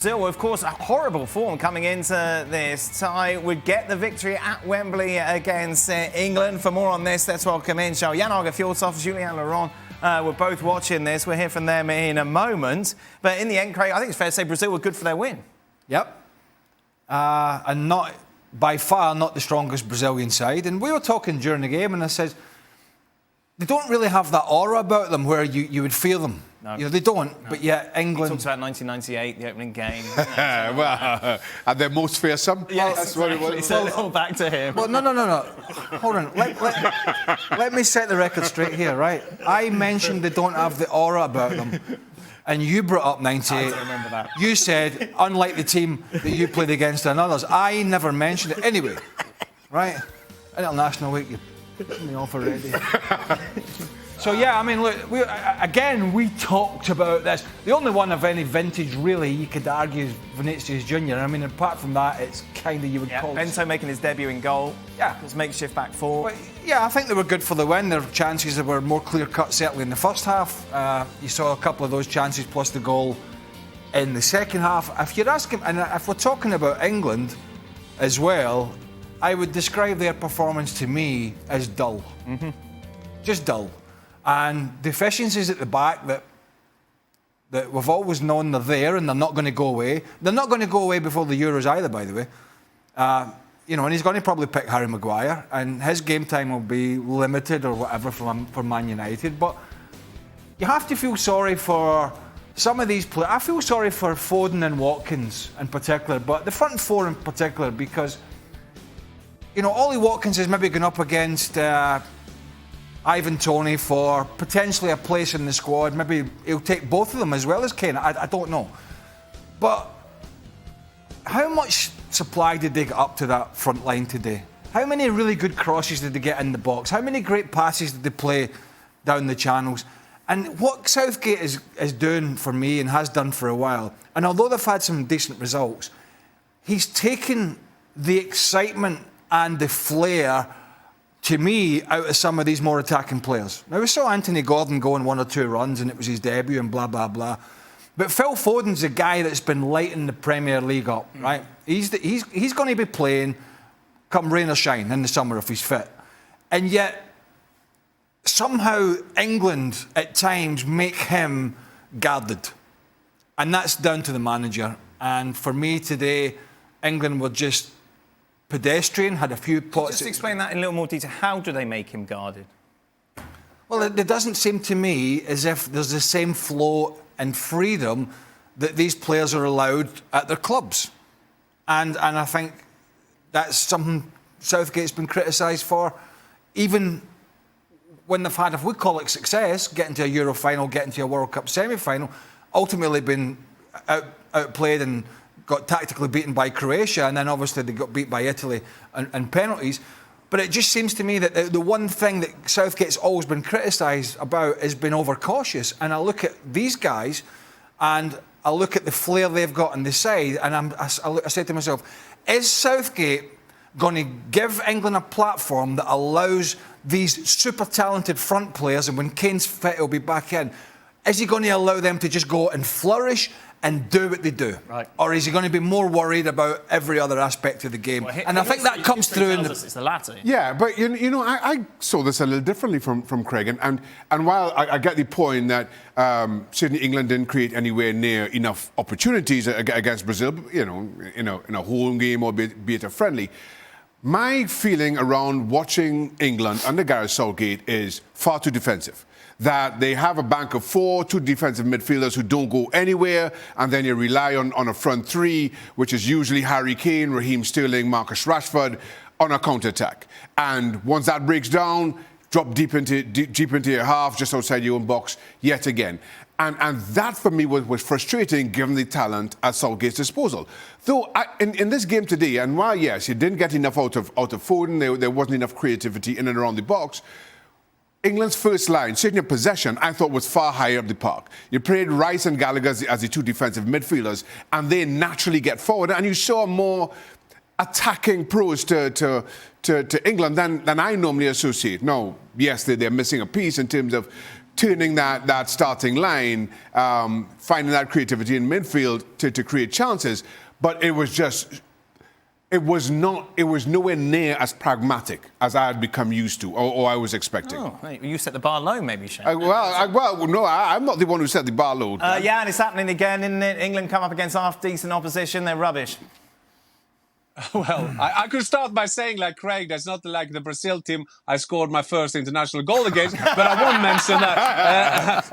Still, of course, a horrible form coming into this tie would get the victory at Wembley against England. For more on this, let's welcome in Julien, Aage, Fjortoft, Julien, Laurent. We're both watching this. We'll hear from them in a moment. But in the end, Craig, I think it's fair to say Brazil were good for their win. Yep. And not, by far, not the strongest Brazilian side. And we were talking during the game, and I said, they don't really have that aura about them where you would fear them. No. You know, they don't, but yet England... He talks about 1998, the opening game. Well, and they're most fearsome. Yes, that's what it was. It's all back to him. Well, no. Hold on. Let me set the record straight here, right? I mentioned they don't have the aura about them. And you brought up 98. I don't remember that. You said, unlike the team that you played against and others, I never mentioned it. Anyway, right? International week, you put me off already. So, yeah, I mean, look, we talked about this. The only one of any vintage, really, you could argue is Vinicius Junior. I mean, apart from that, it's kind of, you would call... Bento making his debut in goal. Yeah. His makeshift back four. But, yeah, I think they were good for the win. Their chances were more clear-cut, certainly in the first half. You saw a couple of those chances, plus the goal in the second half. If you're asking, and if we're talking about England as well, I would describe their performance to me as dull. Mm-hmm. Just dull. And deficiencies at the back that we've always known they're there and they're not going to go away. They're not going to go away before the Euros either, by the way. And he's going to probably pick Harry Maguire, and his game time will be limited or whatever for Man United. But you have to feel sorry for some of these players. I feel sorry for Foden and Watkins in particular, but the front four in particular, because, Ollie Watkins is maybe going up against... Ivan Toney for potentially a place in the squad. Maybe he'll take both of them as well as Kane. I don't know. But how much supply did they get up to that front line today? How many really good crosses did they get in the box? How many great passes did they play down the channels? And what Southgate is doing for me and has done for a while, and although they've had some decent results, he's taken the excitement and the flair, to me, out of some of these more attacking players. Now, we saw Anthony Gordon go on 1 or 2 runs and it was his debut and blah, blah, blah. But Phil Foden's a guy that's been lighting the Premier League up, right? He's going to be playing come rain or shine in the summer if he's fit. And yet, somehow, England at times make him guarded. And that's down to the manager. And for me today, England were just... pedestrian, had a few pots. Just explain that in a little more detail. How do they make him guarded? Well, it doesn't seem to me as if there's the same flow and freedom that these players are allowed at their clubs. And I think that's something Southgate's been criticised for. Even when they've had, if we call it success, getting to a Euro final, getting to a World Cup semi-final, ultimately been outplayed and got tactically beaten by Croatia, and then obviously they got beat by Italy and penalties. But it just seems to me that the one thing that Southgate's always been criticised about is being overcautious. And I look at these guys, and I look at the flair they've got on the side, and I say to myself, is Southgate going to give England a platform that allows these super talented front players, and when Kane's fit, he'll be back in, is he going to allow them to just go and flourish and do what they do? Right. Or is he going to be more worried about every other aspect of the game? Well, and I think that comes through in the... It's the latter. Yeah, but, I saw this a little differently from Craig. And while I get the point that certainly England didn't create anywhere near enough opportunities against Brazil, in a home game or be it a friendly, my feeling around watching England under Gareth Southgate is far too defensive. That they have a bank of 4, 2 defensive midfielders who don't go anywhere, and then you rely on a front 3, which is usually Harry Kane, Raheem Sterling, Marcus Rashford, on a counter-attack. And once that breaks down, drop deep into your half, just outside your own box, yet again. And that, for me, was frustrating, given the talent at Southgate's disposal. Though, in this game today, and while, yes, you didn't get enough out of Foden, there wasn't enough creativity in and around the box, England's first line, certainly in possession, I thought was far higher up the park. You played Rice and Gallagher as the 2 defensive midfielders, and they naturally get forward. And you saw more attacking approach to England than I normally associate. Now, yes, they're missing a piece in terms of turning that starting line, finding that creativity in midfield to create chances. But it was nowhere near as pragmatic as I had become used to or I was expecting. Oh, you set the bar low, maybe, Shane. I'm not the one who set the bar low. Yeah, and it's happening again, isn't it? England come up against half-decent opposition, they're rubbish. Well, I could start by saying, like Craig, that's not like the Brazil team I scored my first international goal against, but I won't mention that.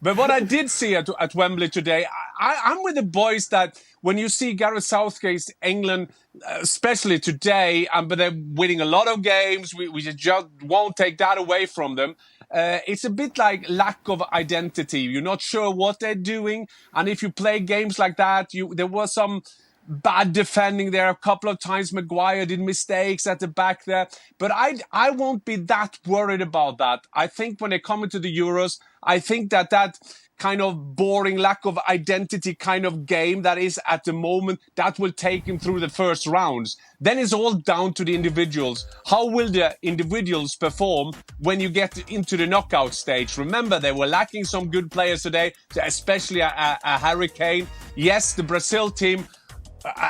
But what I did see at Wembley today, I'm with the boys that when you see Gareth Southgate's England, especially today, but they're winning a lot of games, we just won't take that away from them. It's a bit like lack of identity. You're not sure what they're doing. And if you play games like that, there was some bad defending there a couple of times. Maguire did mistakes at the back there. But I won't be that worried about that. I think when they come into the Euros, I think that kind of boring lack of identity kind of game that is at the moment, that will take him through the first rounds. Then it's all down to the individuals. How will the individuals perform when you get into the knockout stage? Remember, they were lacking some good players today, especially a Harry Kane. Yes, the Brazil team,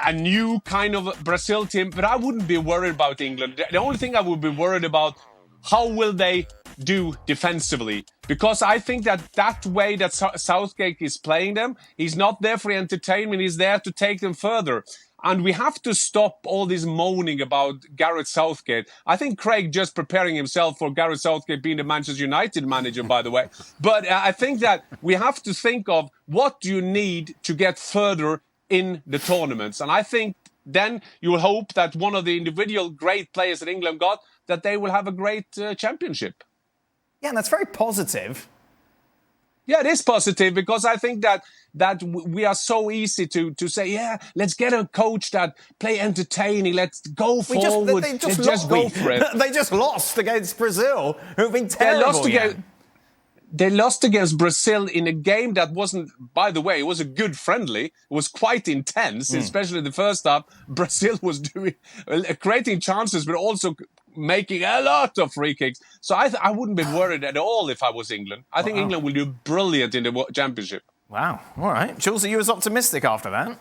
a new kind of Brazil team, but I wouldn't be worried about England. The only thing I would be worried about, how will they do defensively? Because I think that way that Southgate is playing them, he's not there for entertainment, he's there to take them further. And we have to stop all this moaning about Gareth Southgate. I think Craig just preparing himself for Gareth Southgate being the Manchester United manager, by the way. But I think that we have to think of what do you need to get further in the tournaments. And I think then you will hope that one of the individual great players that England got, that they will have a great championship. Yeah, and that's very positive. Yeah, it is positive because I think that we are so easy to say, yeah, let's get a coach that play entertaining. Let's go forward. They just go for it. They just lost against Brazil, who've been terrible. They lost against Brazil in a game that wasn't, by the way, it was a good friendly. It was quite intense, especially the first half. Brazil was creating chances, but also making a lot of free kicks. So I wouldn't be worried at all if I was England. I think England will do brilliant in the championship. Wow. All right. Jules, are you as optimistic after that?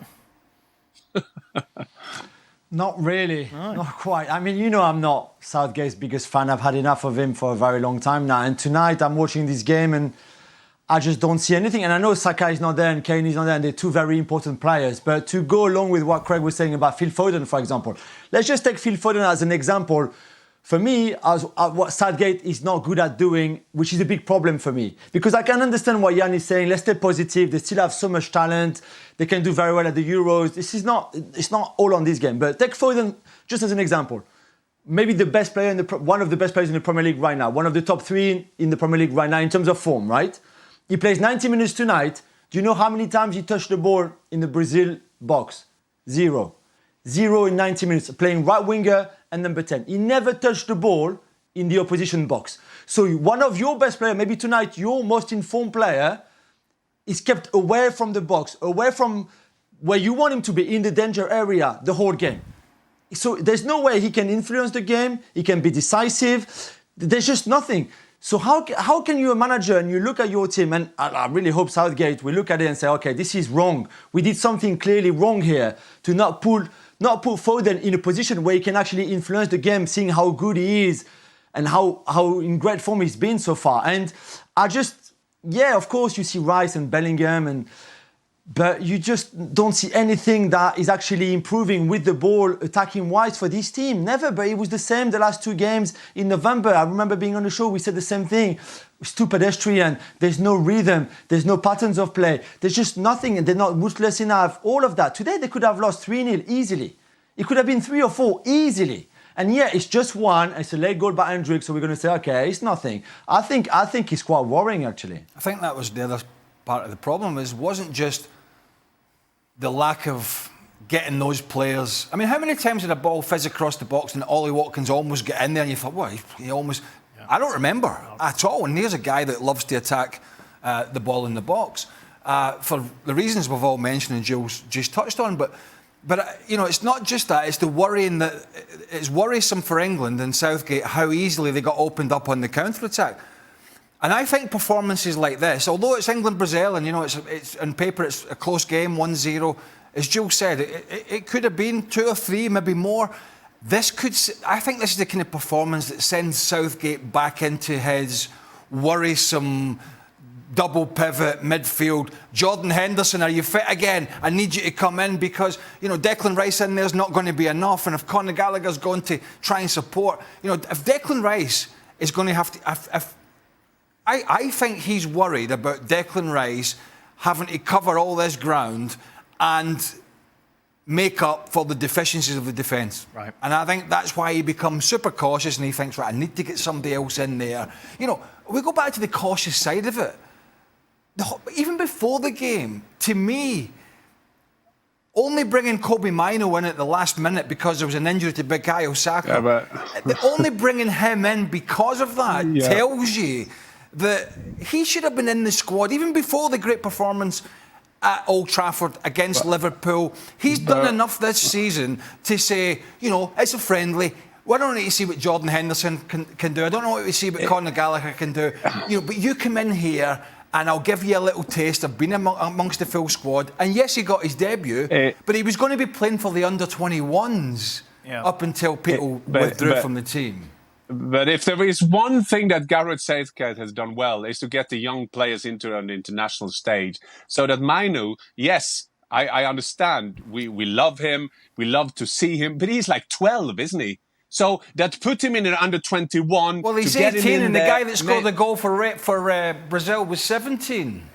Not really. Not quite. I mean, I'm not Southgate's biggest fan. I've had enough of him for a very long time now. And tonight I'm watching this game and I just don't see anything. And I know Saka is not there and Kane is not there and they're two very important players. But to go along with what Craig was saying about Phil Foden, for example, let's just take Phil Foden as an example. For me, what Southgate is not good at doing, which is a big problem for me. Because I can understand what Jan is saying. Let's stay positive. They still have so much talent. They can do very well at the Euros. It's not all on this game. But take Foden just as an example. Maybe the best player, one of the best players in the Premier League right now. One of the top three in the Premier League right now in terms of form, right? He plays 90 minutes tonight. Do you know how many times he touched the ball in the Brazil box? 0. 0 in 90 minutes. Playing right winger and number 10. He never touched the ball in the opposition box. So one of your best players, maybe tonight your most informed player, is kept away from the box, away from where you want him to be, in the danger area the whole game. So there's no way he can influence the game, he can be decisive. There's just nothing. So how can you, a manager, and you look at your team, and I really hope Southgate will look at it and say, okay, this is wrong. We did something clearly wrong here to not put Foden in a position where he can actually influence the game, seeing how good he is and how in great form he's been so far. And of course you see Rice and Bellingham, but you just don't see anything that is actually improving with the ball, attacking wise for this team. Never, but it was the same the last two games in November. I remember being on the show, we said the same thing. It's too pedestrian, there's no rhythm, there's no patterns of play, there's just nothing, and they're not ruthless enough, all of that. Today they could have lost 3-0 easily. It could have been 3 or 4 easily. And yeah, it's just one, it's a late goal by Endrick, so we're going to say, okay, it's nothing. I think it's quite worrying, actually. I think that was the other part of the problem, wasn't just the lack of getting those players. I mean, how many times did a ball fizz across the box and Ollie Watkins almost get in there and you thought, well, he almost... Yeah. I don't remember at all. And there's a guy that loves to attack the ball in the box for the reasons we've all mentioned and Jules just touched on. But But, it's not just that. It's the worrying that it's worrisome for England and Southgate how easily they got opened up on the counter-attack. And I think performances like this, although it's England-Brazil and, it's on paper it's a close game, 1-0, as Jules said, it could have been 2 or 3, maybe more. I think this is the kind of performance that sends Southgate back into his worrisome double pivot midfield. Jordan Henderson, are you fit again? I need you to come in because, Declan Rice in there's not going to be enough. And if Conor Gallagher's going to try and support, if Declan Rice is going to have to... I think he's worried about Declan Rice having to cover all this ground and make up for the deficiencies of the defence. Right. And I think that's why he becomes super cautious and he thinks, right, I need to get somebody else in there. We go back to the cautious side of it. Even before the game, to me, only bringing Kobe Mino in at the last minute because there was an injury to Bukayo Saka, only bringing him in because of that tells you that he should have been in the squad even before the great performance at Old Trafford against Liverpool. He's done enough this season to say, it's a friendly. We don't need to see what Jordan Henderson can do. I don't know what we see what Conor Gallagher can do. But you come in here and I'll give you a little taste of being amongst the full squad. And yes, he got his debut, but he was going to be playing for the under-21s up until people withdrew from the team. But if there is one thing that Gareth Southgate has done well, is to get the young players into an international stage. So that Mino, yes, I understand. We love him. We love to see him. But he's like 12, isn't he? So that put him in an under-21. Well, he's 18 and the guy that scored the goal for Brazil was 17.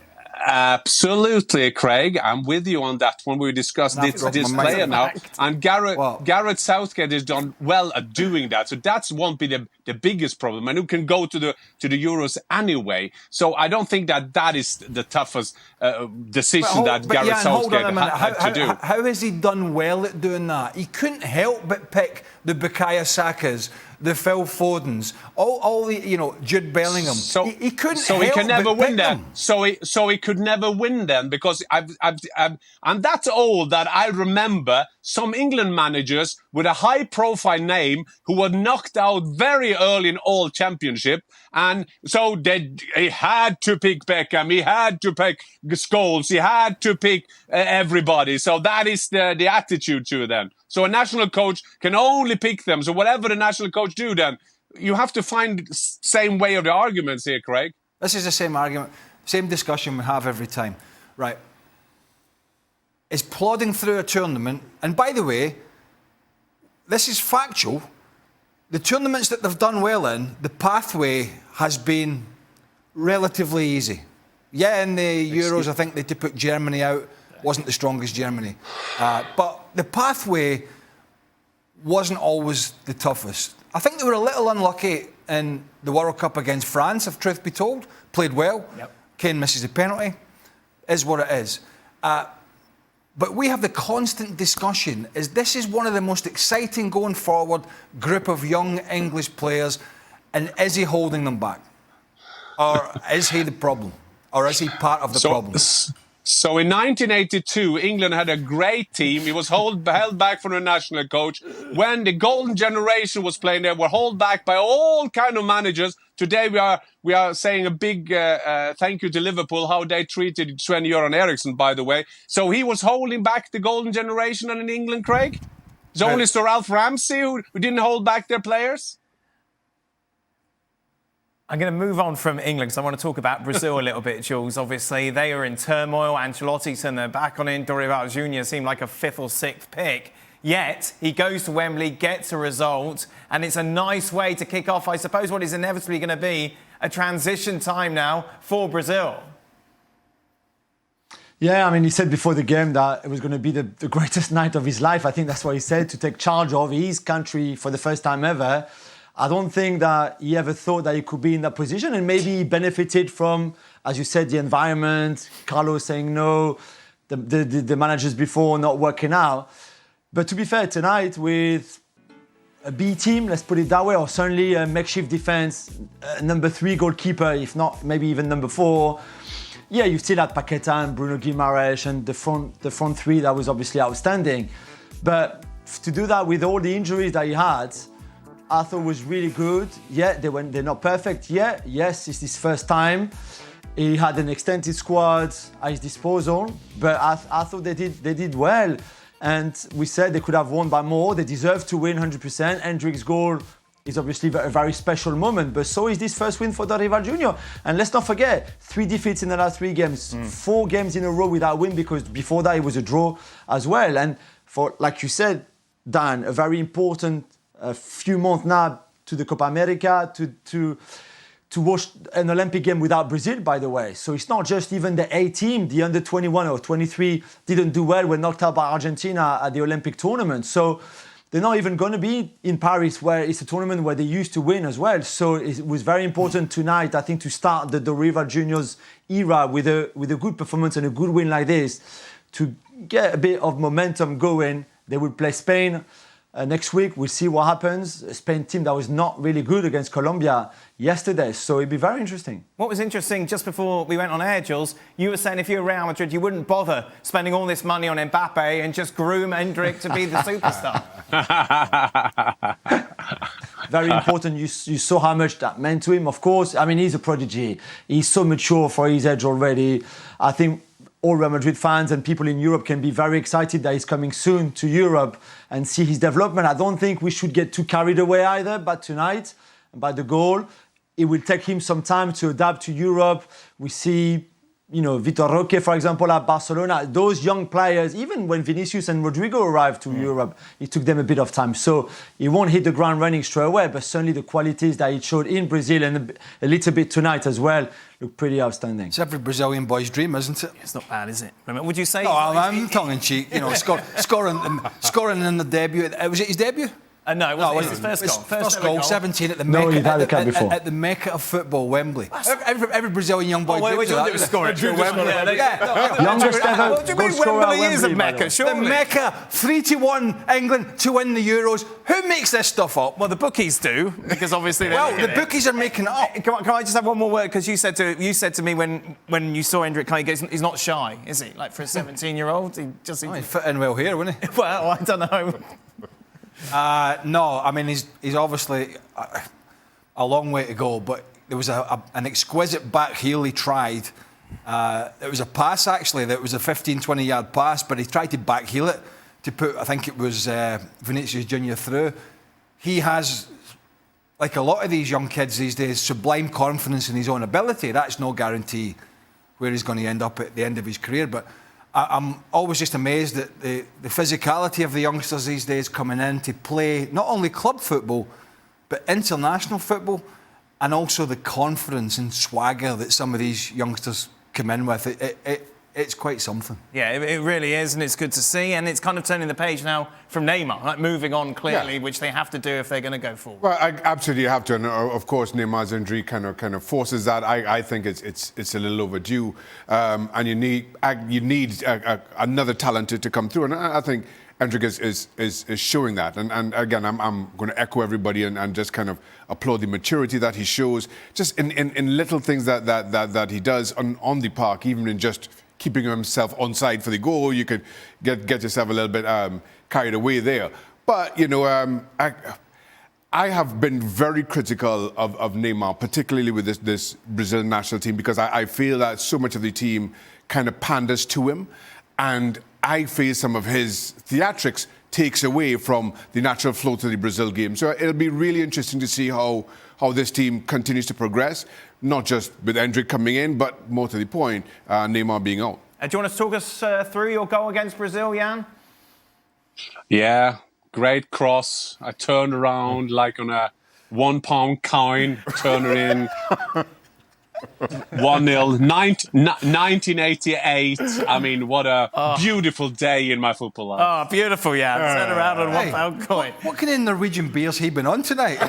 Absolutely, Craig. I'm with you on that one. We discussed this player now. And Gareth Southgate has done well at doing that. So that won't be the biggest problem. And who can go to the Euros anyway. So I don't think that is the toughest decision that Gareth Southgate had to do. How has he done well at doing that? He couldn't help but pick the Bukayo Sakas, the Phil Fodens, all the Jude Bellingham. So he couldn't. So he can never win then. So he could never win then because I'm that old that I remember some England managers with a high-profile name who were knocked out very early in all championship, and so he had to pick Beckham, he had to pick Scholes, he had to pick everybody. So that is the attitude to it then. So a national coach can only pick them. So whatever the national coach do, then you have to find same way of the arguments here, Craig. This is the same argument, same discussion we have every time, right? Is plodding through a tournament, and by the way, this is factual. The tournaments that they've done well in, the pathway has been relatively easy. Yeah, in the Euros, I think they to put Germany out wasn't the strongest Germany, but the pathway wasn't always the toughest. I think they were a little unlucky in the World Cup against France, if truth be told. Played well. Yep. Kane misses a penalty. Is what it is. But we have the constant discussion, this is one of the most exciting going forward group of young English players, and is he holding them back? Or is he the problem? Or is he part of the problem? So in 1982, England had a great team. It was held back from the national coach. When the golden generation was playing, they were held back by all kind of managers. Today we are saying a big thank you to Liverpool, how they treated Sven-Göran Eriksson, by the way. So he was holding back the golden generation in England, Craig? It's only Sir Ralph Ramsey who didn't hold back their players? I'm going to move on from England because I want to talk about Brazil a little bit, Jules. Obviously, they are in turmoil. Ancelotti's turned their back on it. Dorival Jr. seemed like a 5th or 6th pick. Yet, he goes to Wembley, gets a result, and it's a nice way to kick off, I suppose, what is inevitably going to be a transition time now for Brazil. Yeah, I mean, he said before the game that it was going to be the greatest night of his life. I think that's what he said, to take charge of his country for the first time ever. I don't think that he ever thought that he could be in that position, and maybe he benefited from, as you said, the environment, Carlos saying no, the managers before not working out. But to be fair, tonight with a B team, let's put it that way, or certainly a makeshift defense, number 3 goalkeeper, if not maybe even number 4. Yeah, you still had Paqueta and Bruno Guimaraes and the front 3 that was obviously outstanding. But to do that with all the injuries that he had, I thought was really good. Yeah, they're not perfect yet. Yes, it's his first time. He had an extended squad at his disposal, but I thought they did well. And we said they could have won by more. They deserve to win 100%. Endrick's goal is obviously a very special moment, but so is this first win for the Rival Junior. And let's not forget, 3 defeats in the last 3 games, 4 games in a row without win, because before that it was a draw as well. And for, like you said, Dan, a very important few months now to the Copa America, to watch an Olympic game without Brazil, by the way. So it's not just even the A team, the under 21 or 23 didn't do well, were knocked out by Argentina at the Olympic tournament. So they're not even going to be in Paris, where it's a tournament where they used to win as well. So it was very important tonight, I think, to start the Rival Juniors era with a good performance and a good win like this, to get a bit of momentum going. They will play Spain next week. We'll see what happens. A Spain team that was not really good against Colombia yesterday. So it'd be very interesting. What was interesting, just before we went on air, Jules, you were saying if you were Real Madrid, you wouldn't bother spending all this money on Mbappe and just groom Endrick to be the superstar. Very important. You saw how much that meant to him, of course. I mean, he's a prodigy. He's so mature for his age already. I think all Real Madrid fans and people in Europe can be very excited that he's coming soon to Europe and see his development. I don't think we should get too carried away either, but tonight, by the goal, it will take him some time to adapt to Europe. We see, Vitor Roque, for example, at Barcelona. Those young players, even when Vinicius and Rodrigo arrived to Europe, it took them a bit of time. So he won't hit the ground running straight away, but certainly the qualities that he showed in Brazil and a little bit tonight as well look pretty outstanding. It's every Brazilian boy's dream, isn't it? It's not bad, is it? Would you say? No, I'm tongue-in-cheek. Scoring in the debut. Was it his debut? No, it wasn't his first goal. First goal, 17 at the No, Mecca. he'd had a cap before. At the Mecca of football, Wembley. Every Brazilian young boy. Wait, you scoring at Wembley. Youngest ever What do you mean goal scorer at Wembley is a Wembley, Mecca? by the way. Surely. The Mecca, 3-1 England to win the Euros. Who makes this stuff up? Well, the bookies do, because obviously. Well, the bookies are making it up. Can I just have one more word? Because you said to me when you saw Endrick play, he's not shy, is he? Like for a 17-year-old, he just. He'd fit in well here, wouldn't he? Well, I don't know. No, I mean he's obviously a long way to go, but there was an exquisite back heel he tried. It was a pass actually, that was a 15-20 yard pass, but he tried to back heel it to put, I think it was Vinicius Junior through. He has, like a lot of these young kids these days, sublime confidence in his own ability. That's no guarantee where he's going to end up at the end of his career, but I'm always just amazed at the physicality of the youngsters these days coming in to play not only club football, but international football, and also the confidence and swagger that some of these youngsters come in with. It's quite something. Yeah, it really is, and it's good to see. And it's kind of turning the page now from Neymar, like moving on clearly, which they have to do if they're going to go forward. Well, I absolutely have to, and of course Neymar's injury kind of forces that. I think it's a little overdue, and you need another talent to come through, and I think Endrick is showing that. And again, I'm going to echo everybody and just kind of applaud the maturity that he shows, just in little things that he does on the park, even in just keeping himself onside for the goal. You could get yourself a little bit carried away there. But, I have been very critical of Neymar, particularly with this Brazilian national team, because I feel that so much of the team kind of panders to him. And I feel some of his theatrics takes away from the natural flow to the Brazil game. So it'll be really interesting to see how this team continues to progress, not just with Endrick coming in, but more to the point, Neymar being out. Do you want to talk us through your goal against Brazil, Jan? Yeah, great cross. I turned around like on a £1 coin, turn it in. 1-0, 1988. I mean, what a beautiful day in my football life. Oh, beautiful, Jan. Turn around on £1 coin. What kind of Norwegian beers he been on tonight?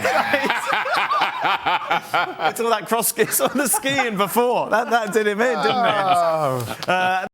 It's all that cross skis on the skiing before. That did him in, didn't it?